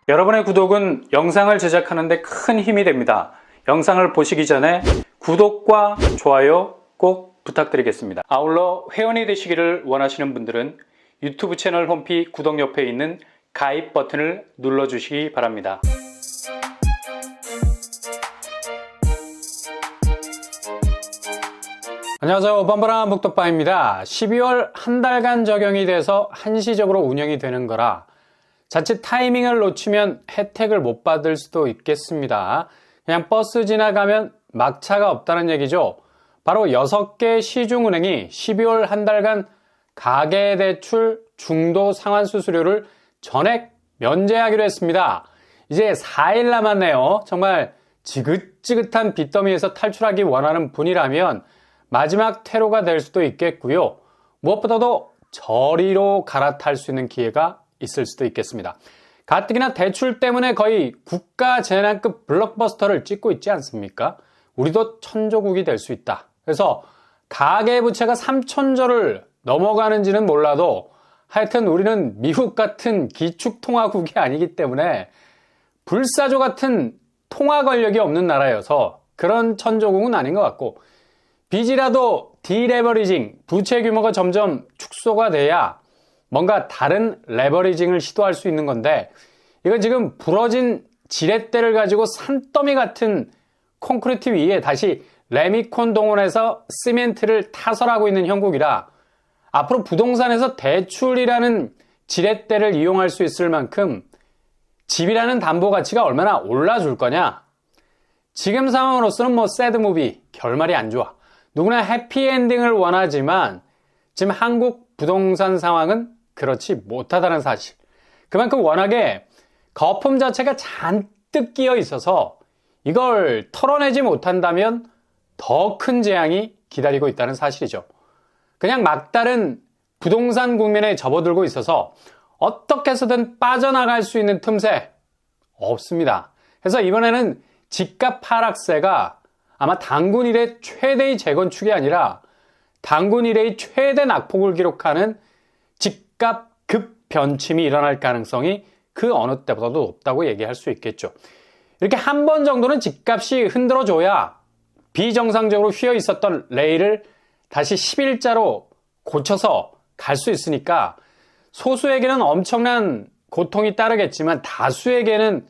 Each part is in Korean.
여러분의 구독은 영상을 제작하는 데 큰 힘이 됩니다. 영상을 보시기 전에 구독과 좋아요 꼭 부탁드리겠습니다. 아울러 회원이 되시기를 원하시는 분들은 유튜브 채널 홈피 구독 옆에 있는 가입 버튼을 눌러주시기 바랍니다. 안녕하세요. 뻔뻔한 목독바입니다. 12월 한 달간 적용이 돼서 한시적으로 운영이 되는 거라 자칫 타이밍을 놓치면 혜택을 못 받을 수도 있겠습니다. 그냥 버스 지나가면 막차가 없다는 얘기죠. 바로 6개 시중은행이 12월 한 달간 가계대출 중도 상환 수수료를 전액 면제하기로 했습니다. 이제 4일 남았네요. 정말 지긋지긋한 빚더미에서 탈출하기 원하는 분이라면 마지막 퇴로가 될 수도 있겠고요. 무엇보다도 저리로 갈아탈 수 있는 기회가 있을 수도 있겠습니다. 가뜩이나 대출 때문에 거의 국가 재난급 블록버스터를 찍고 있지 않습니까? 우리도 천조국이 될 수 있다. 그래서 가계부채가 3천조를 넘어가는지는 몰라도 하여튼 우리는 미국 같은 기축통화국이 아니기 때문에 불사조 같은 통화 권력이 없는 나라여서 그런 천조국은 아닌 것 같고, 빚이라도 디레버리징, 부채 규모가 점점 축소가 돼야 뭔가 다른 레버리징을 시도할 수 있는 건데, 이건 지금 부러진 지렛대를 가지고 산더미 같은 콘크리트 위에 다시 레미콘 동원해서 시멘트를 타설하고 있는 형국이라 앞으로 부동산에서 대출이라는 지렛대를 이용할 수 있을 만큼 집이라는 담보 가치가 얼마나 올라줄 거냐. 지금 상황으로서는 새드무비, 결말이 안 좋아. 누구나 해피엔딩을 원하지만 지금 한국 부동산 상황은 그렇지 못하다는 사실. 그만큼 워낙에 거품 자체가 잔뜩 끼어 있어서 이걸 털어내지 못한다면 더 큰 재앙이 기다리고 있다는 사실이죠. 그냥 막다른 부동산 국면에 접어들고 있어서 어떻게 해서든 빠져나갈 수 있는 틈새 없습니다. 그래서 이번에는 집값 하락세가 아마 단군 이래 최대의 재건축이 아니라 단군 이래의 최대 낙폭을 기록하는 집값 급변침이 일어날 가능성이 그 어느 때보다도 높다고 얘기할 수 있겠죠. 이렇게 한 번 정도는 집값이 흔들어줘야 비정상적으로 휘어 있었던 레일을 다시 11자로 고쳐서 갈 수 있으니까 소수에게는 엄청난 고통이 따르겠지만 다수에게는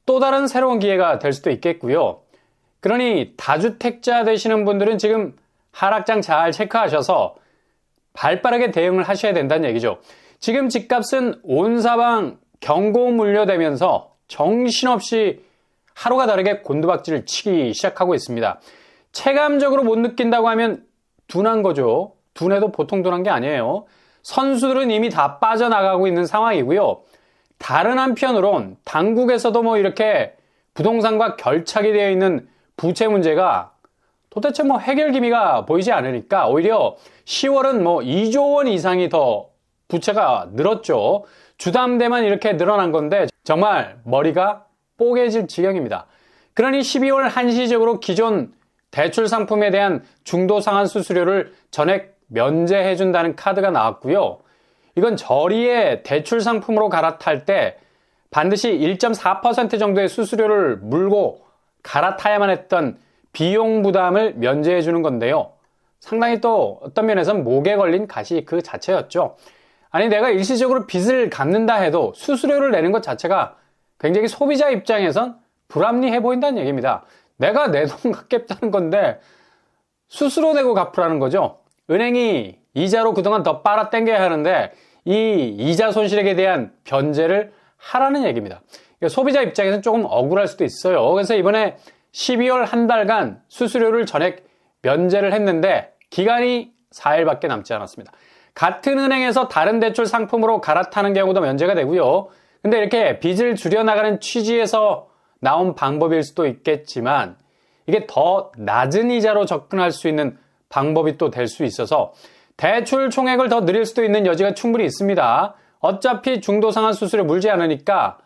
또 다른 새로운 기회가 될 수도 있겠고요. 그러니 다주택자 되시는 분들은 지금 하락장 잘 체크하셔서 발빠르게 대응을 하셔야 된다는 얘기죠. 지금 집값은 온 사방 경고 물려대면서 정신없이 하루가 다르게 곤두박질을 치기 시작하고 있습니다. 체감적으로 못 느낀다고 하면 둔한 거죠. 둔해도 보통 둔한 게 아니에요. 선수들은 이미 다 빠져나가고 있는 상황이고요. 다른 한편으론 당국에서도 이렇게 부동산과 결착이 되어 있는 부채 문제가 도대체 해결 기미가 보이지 않으니까 오히려 10월은 2조 원 이상이 더 부채가 늘었죠. 주담대만 이렇게 늘어난 건데 정말 머리가 뽀개질 지경입니다. 그러니 12월 한시적으로 기존 대출 상품에 대한 중도 상환 수수료를 전액 면제해준다는 카드가 나왔고요. 이건 저리의 대출 상품으로 갈아탈 때 반드시 1.4% 정도의 수수료를 물고 갈아타야만 했던 비용 부담을 면제해 주는 건데요. 상당히 또 어떤 면에서는 목에 걸린 가시 그 자체였죠. 아니, 내가 일시적으로 빚을 갚는다 해도 수수료를 내는 것 자체가 굉장히 소비자 입장에선 불합리해 보인다는 얘기입니다. 내가 내 돈 갚겠다는 건데 수수료 내고 갚으라는 거죠. 은행이 이자로 그동안 더 빨아 당겨야 하는데 이 이자 손실액에 대한 변제를 하라는 얘기입니다. 소비자 입장에서는 조금 억울할 수도 있어요. 그래서 이번에 12월 한 달간 수수료를 전액 면제를 했는데 기간이 4일밖에 남지 않았습니다. 같은 은행에서 다른 대출 상품으로 갈아타는 경우도 면제가 되고요. 근데 이렇게 빚을 줄여나가는 취지에서 나온 방법일 수도 있겠지만 이게 더 낮은 이자로 접근할 수 있는 방법이 또 될 수 있어서 대출 총액을 더 늘릴 수도 있는 여지가 충분히 있습니다. 어차피 중도 상환 수수료 물지 않으니까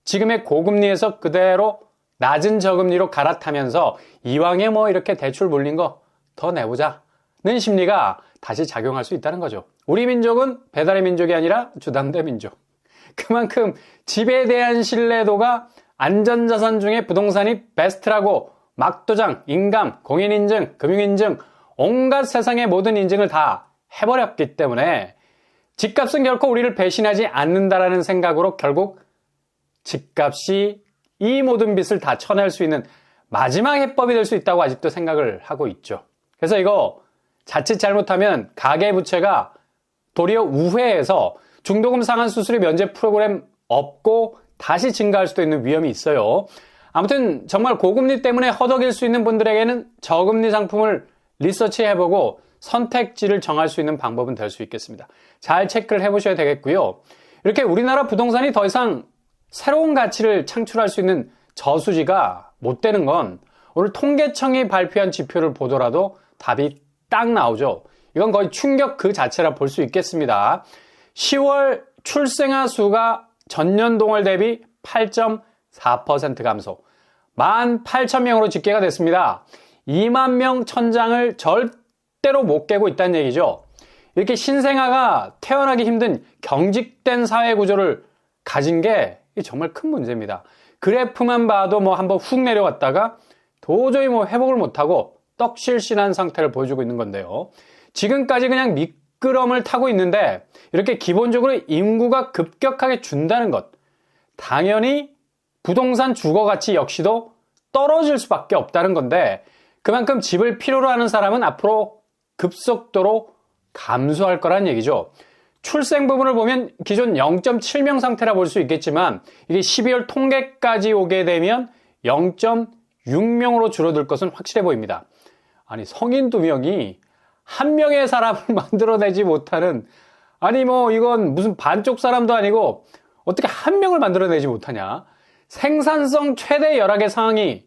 지금의 고금리에서 그대로 낮은 저금리로 갈아타면서 이왕에 이렇게 대출 물린 거 더 내보자는 심리가 다시 작용할 수 있다는 거죠. 우리 민족은 배달의 민족이 아니라 주담대 민족. 그만큼 집에 대한 신뢰도가 안전자산 중에 부동산이 베스트라고 막도장, 인감, 공인인증, 금융인증, 온갖 세상의 모든 인증을 다 해버렸기 때문에 집값은 결코 우리를 배신하지 않는다라는 생각으로 결국 집값이 이 모든 빚을 다 쳐낼 수 있는 마지막 해법이 될 수 있다고 아직도 생각을 하고 있죠. 그래서 이거 자칫 잘못하면 가계부채가 도리어 우회해서 중도금 상환 수수료 면제 프로그램 없고 다시 증가할 수도 있는 위험이 있어요. 아무튼 정말 고금리 때문에 허덕일 수 있는 분들에게는 저금리 상품을 리서치해보고 선택지를 정할 수 있는 방법은 될 수 있겠습니다. 잘 체크를 해보셔야 되겠고요. 이렇게 우리나라 부동산이 더 이상 새로운 가치를 창출할 수 있는 저수지가 못 되는 건 오늘 통계청이 발표한 지표를 보더라도 답이 딱 나오죠. 이건 거의 충격 그 자체라 볼 수 있겠습니다. 10월 출생아 수가 전년 동월 대비 8.4% 감소. 18,000명으로 집계가 됐습니다. 2만 명 천장을 절대로 못 깨고 있다는 얘기죠. 이렇게 신생아가 태어나기 힘든 경직된 사회 구조를 가진 게 정말 큰 문제입니다. 그래프만 봐도 한번 훅 내려왔다가 도저히 회복을 못하고 떡실신한 상태를 보여주고 있는 건데요. 지금까지 그냥 미끄럼을 타고 있는데 이렇게 기본적으로 인구가 급격하게 준다는 것, 당연히 부동산 주거가치 역시도 떨어질 수밖에 없다는 건데 그만큼 집을 필요로 하는 사람은 앞으로 급속도로 감소할 거란 얘기죠. 출생 부분을 보면 기존 0.7명 상태라 볼 수 있겠지만 이게 12월 통계까지 오게 되면 0.6명으로 줄어들 것은 확실해 보입니다. 아니 성인 2명이 한 명의 사람을 만들어내지 못하는, 아니 이건 무슨 반쪽 사람도 아니고 어떻게 한 명을 만들어내지 못하냐. 생산성 최대 열악의 상황이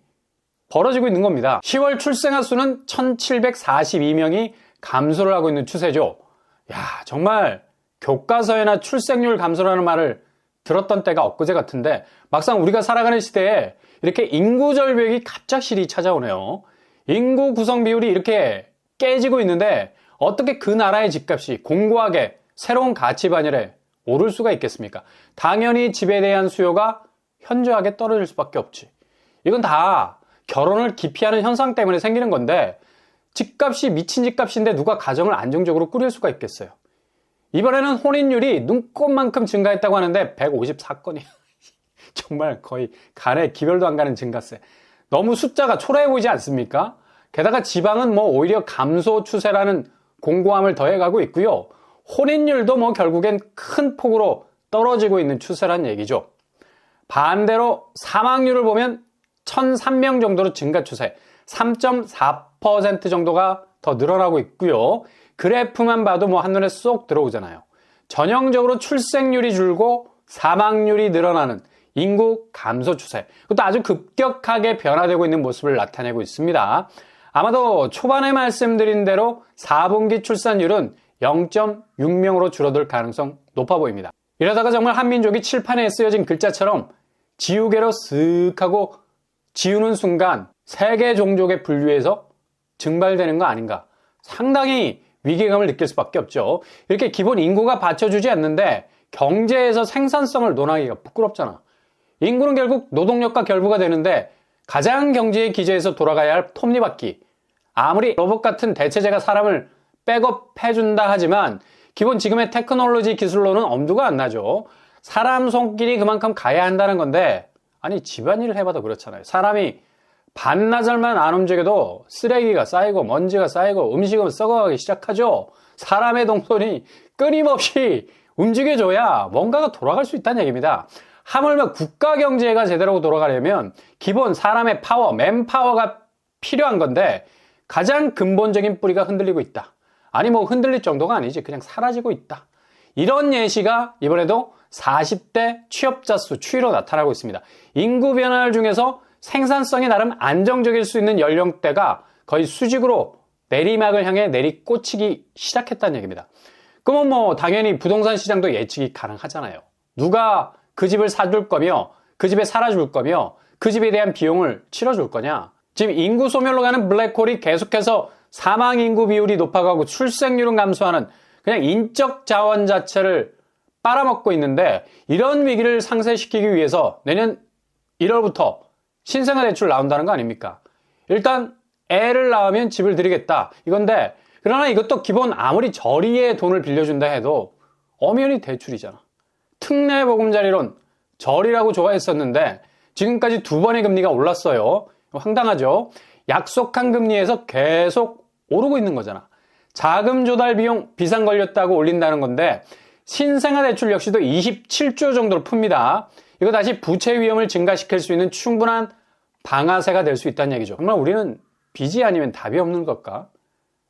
벌어지고 있는 겁니다. 10월 출생아 수는 1742명이 감소를 하고 있는 추세죠. 야, 정말 교과서에나 출생률 감소라는 말을 들었던 때가 엊그제 같은데 막상 우리가 살아가는 시대에 이렇게 인구 절벽이 갑작스레 찾아오네요. 인구 구성 비율이 이렇게 깨지고 있는데 어떻게 그 나라의 집값이 공고하게 새로운 가치 반열에 오를 수가 있겠습니까? 당연히 집에 대한 수요가 현저하게 떨어질 수밖에 없지. 이건 다 결혼을 기피하는 현상 때문에 생기는 건데 집값이 미친 집값인데 누가 가정을 안정적으로 꾸릴 수가 있겠어요? 이번에는 혼인율이 눈꽃만큼 증가했다고 하는데 154건이야. 정말 거의 간에 기별도 안 가는 증가세. 너무 숫자가 초라해 보이지 않습니까? 게다가 지방은 오히려 감소 추세라는 공고함을 더해가고 있고요. 혼인율도 결국엔 큰 폭으로 떨어지고 있는 추세란 얘기죠. 반대로 사망률을 보면 1,003명 정도로 증가 추세, 3.4% 정도가 더 늘어나고 있고요. 그래프만 봐도 한눈에 쏙 들어오잖아요. 전형적으로 출생률이 줄고 사망률이 늘어나는 인구 감소 추세, 그것도 아주 급격하게 변화되고 있는 모습을 나타내고 있습니다. 아마도 초반에 말씀드린 대로 4분기 출산율은 0.6명으로 줄어들 가능성 높아 보입니다. 이러다가 정말 한민족이 칠판에 쓰여진 글자처럼 지우개로 쓱 하고 지우는 순간 세계 종족의 분류에서 증발되는 거 아닌가, 상당히 위기감을 느낄 수밖에 없죠. 이렇게 기본 인구가 받쳐주지 않는데 경제에서 생산성을 논하기가 부끄럽잖아. 인구는 결국 노동력과 결부가 되는데 가장 경제의 기저에서 돌아가야 할 톱니바퀴, 아무리 로봇 같은 대체제가 사람을 백업해준다 하지만 기본 지금의 테크놀로지 기술로는 엄두가 안 나죠. 사람 손길이 그만큼 가야 한다는 건데, 아니 집안일을 해봐도 그렇잖아요. 사람이 반나절만 안 움직여도 쓰레기가 쌓이고 먼지가 쌓이고 음식은 썩어가기 시작하죠. 사람의 동선이 끊임없이 움직여줘야 뭔가가 돌아갈 수 있다는 얘기입니다. 하물며 국가 경제가 제대로 돌아가려면 기본 사람의 파워, 맨파워가 필요한 건데 가장 근본적인 뿌리가 흔들리고 있다. 아니 흔들릴 정도가 아니지, 그냥 사라지고 있다. 이런 예시가 이번에도 40대 취업자 수 추이로 나타나고 있습니다. 인구 변화 중에서 생산성이 나름 안정적일 수 있는 연령대가 거의 수직으로 내리막을 향해 내리꽂히기 시작했다는 얘기입니다. 그러면 당연히 부동산 시장도 예측이 가능하잖아요. 누가 그 집을 사줄 거며 그 집에 살아줄 거며 그 집에 대한 비용을 치러줄 거냐. 지금 인구 소멸로 가는 블랙홀이 계속해서 사망 인구 비율이 높아가고 출생률은 감소하는, 그냥 인적 자원 자체를 빨아먹고 있는데 이런 위기를 상쇄시키기 위해서 내년 1월부터 신생아 대출 나온다는 거 아닙니까? 일단 애를 낳으면 집을 드리겠다 이건데 그러나 이것도 기본 아무리 저리에 돈을 빌려준다 해도 엄연히 대출이잖아. 특례 보금자리론 저리라고 좋아했었는데 지금까지 2번의 금리가 올랐어요. 황당하죠? 약속한 금리에서 계속 오르고 있는 거잖아. 자금 조달 비용 비상 걸렸다고 올린다는 건데 신생아 대출 역시도 27조 정도로 풉니다. 이거 다시 부채 위험을 증가시킬 수 있는 충분한 방아쇠가 될 수 있다는 얘기죠. 정말 우리는 빚이 아니면 답이 없는 걸까?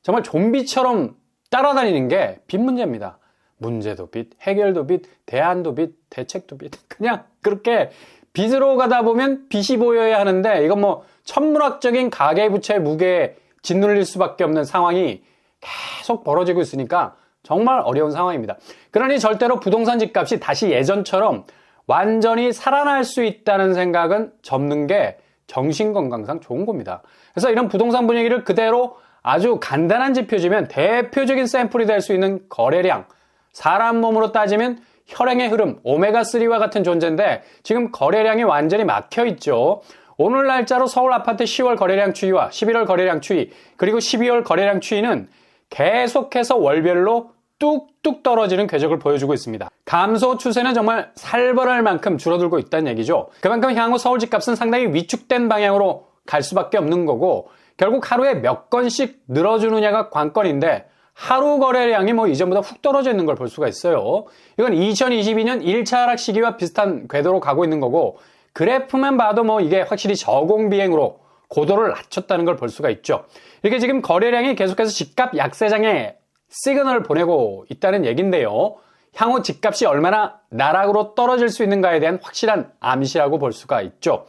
정말 좀비처럼 따라다니는 게 빚 문제입니다. 문제도 빚, 해결도 빚, 대안도 빚, 대책도 빚. 그냥 그렇게 빚으로 가다 보면 빚이 보여야 하는데 이건 뭐 천문학적인 가계부채 무게에 짓눌릴 수밖에 없는 상황이 계속 벌어지고 있으니까 정말 어려운 상황입니다. 그러니 절대로 부동산 집값이 다시 예전처럼 완전히 살아날 수 있다는 생각은 접는 게 정신건강상 좋은 겁니다. 그래서 이런 부동산 분위기를 그대로 아주 간단한 지표지면 대표적인 샘플이 될 수 있는 거래량, 사람 몸으로 따지면 혈행의 흐름, 오메가3와 같은 존재인데 지금 거래량이 완전히 막혀 있죠. 오늘 날짜로 서울 아파트 10월 거래량 추이와 11월 거래량 추이, 그리고 12월 거래량 추이는 계속해서 월별로 뚝뚝 떨어지는 궤적을 보여주고 있습니다. 감소 추세는 정말 살벌할 만큼 줄어들고 있다는 얘기죠. 그만큼 향후 서울 집값은 상당히 위축된 방향으로 갈 수밖에 없는 거고 결국 하루에 몇 건씩 늘어주느냐가 관건인데 하루 거래량이 뭐 이전보다 훅 떨어져 있는 걸 볼 수가 있어요. 이건 2022년 1차 하락 시기와 비슷한 궤도로 가고 있는 거고 그래프만 봐도 뭐 이게 확실히 저공비행으로 고도를 낮췄다는 걸 볼 수가 있죠. 이렇게 지금 거래량이 계속해서 집값 약세장에 시그널을 보내고 있다는 얘긴데요. 향후 집값이 얼마나 나락으로 떨어질 수 있는가에 대한 확실한 암시라고 볼 수가 있죠.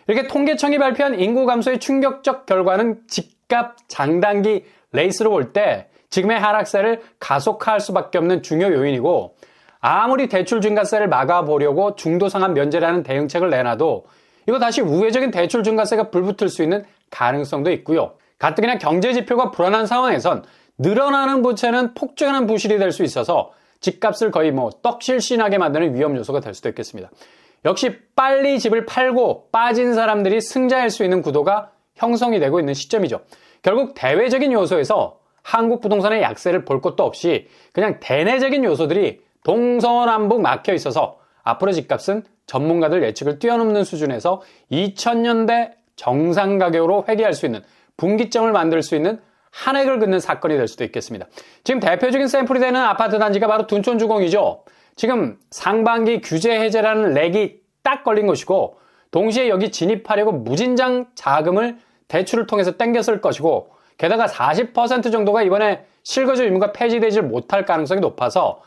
이렇게 통계청이 발표한 인구 감소의 충격적 결과는 집값 장단기 레이스로 볼 때 지금의 하락세를 가속화할 수밖에 없는 중요 요인이고 아무리 대출 증가세를 막아보려고 중도 상환 면제라는 대응책을 내놔도 이거 다시 우회적인 대출 증가세가 불붙을 수 있는 가능성도 있고요. 가뜩이나 경제 지표가 불안한 상황에선 늘어나는 부채는 폭증하는 부실이 될 수 있어서 집값을 거의 뭐 떡실신하게 만드는 위험 요소가 될 수도 있겠습니다. 역시 빨리 집을 팔고 빠진 사람들이 승자일 수 있는 구도가 형성이 되고 있는 시점이죠. 결국 대외적인 요소에서 한국 부동산의 약세를 볼 것도 없이 그냥 대내적인 요소들이 동서남북 막혀 있어서 앞으로 집값은 전문가들 예측을 뛰어넘는 수준에서 2000년대 정상 가격으로 회귀할 수 있는 분기점을 만들 수 있는 한 획을 긋는 사건이 될 수도 있겠습니다. 지금 대표적인 샘플이 되는 아파트 단지가 바로 둔촌주공이죠. 지금 상반기 규제 해제라는 렉이 딱 걸린 것이고 동시에 여기 진입하려고 무진장 자금을 대출을 통해서 땡겼을 것이고 게다가 40% 정도가 이번에 실거주 의무가 폐지되지 못할 가능성이 높아서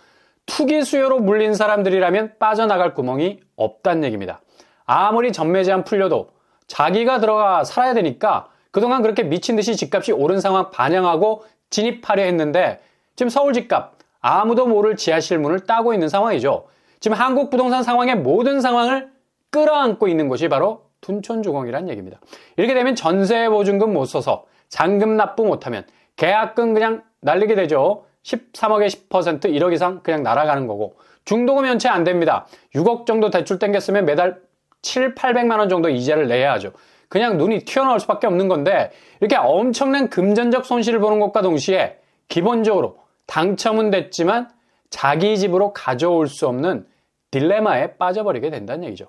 투기 수요로 물린 사람들이라면 빠져나갈 구멍이 없다는 얘기입니다. 아무리 전매 제한 풀려도 자기가 들어가 살아야 되니까 그동안 그렇게 미친 듯이 집값이 오른 상황 반영하고 진입하려 했는데 지금 서울 집값 아무도 모를 지하실문을 따고 있는 상황이죠. 지금 한국 부동산 상황의 모든 상황을 끌어안고 있는 곳이 바로 둔촌주공이라는 얘기입니다. 이렇게 되면 전세 보증금 못 써서 잔금 납부 못하면 계약금 그냥 날리게 되죠. 13억에 10% 1억 이상 그냥 날아가는 거고 중도금 연체 안 됩니다. 6억 정도 대출 땡겼으면 매달 7, 800만 원 정도 이자를 내야 하죠. 그냥 눈이 튀어나올 수밖에 없는 건데 이렇게 엄청난 금전적 손실을 보는 것과 동시에 기본적으로 당첨은 됐지만 자기 집으로 가져올 수 없는 딜레마에 빠져버리게 된다는 얘기죠.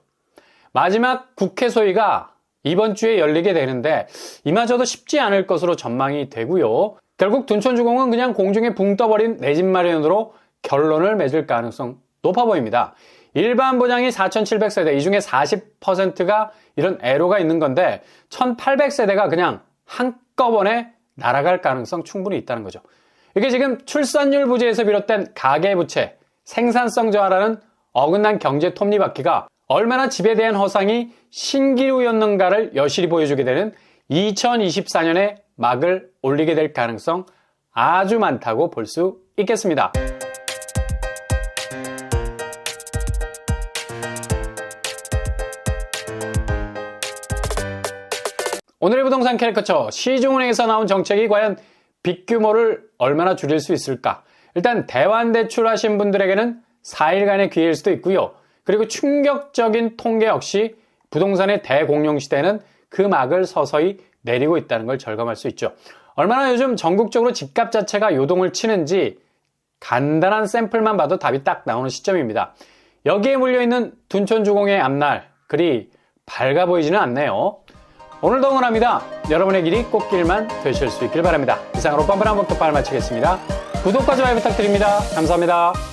마지막 국회 소위가 이번 주에 열리게 되는데 이마저도 쉽지 않을 것으로 전망이 되고요. 결국 둔촌주공은 그냥 공중에 붕 떠버린 내 집 마련으로 결론을 맺을 가능성 높아 보입니다. 일반 보장이 4,700세대, 이 중에 40%가 이런 애로가 있는 건데 1,800세대가 그냥 한꺼번에 날아갈 가능성 충분히 있다는 거죠. 이게 지금 출산율 부재에서 비롯된 가계부채, 생산성 저하라는 어긋난 경제 톱니바퀴가 얼마나 집에 대한 허상이 신기루였는가를 여실히 보여주게 되는 2024년에 막을 올리게 될 가능성 아주 많다고 볼 수 있겠습니다. 오늘의 부동산 캐리커처, 시중은행에서 나온 정책이 과연 빚 규모를 얼마나 줄일 수 있을까? 일단 대환대출 하신 분들에게는 4일간의 기회일 수도 있고요. 그리고 충격적인 통계 역시 부동산의 대공룡 시대는 그 막을 서서히 내리고 있다는 걸 절감할 수 있죠. 얼마나 요즘 전국적으로 집값 자체가 요동을 치는지 간단한 샘플만 봐도 답이 딱 나오는 시점입니다. 여기에 물려있는 둔촌주공의 앞날, 그리 밝아 보이지는 않네요. 오늘도 응원합니다. 여러분의 길이 꽃길만 되실 수 있길 바랍니다. 이상으로 뻔뻔한 목토파를 마치겠습니다. 구독과 좋아요 부탁드립니다. 감사합니다.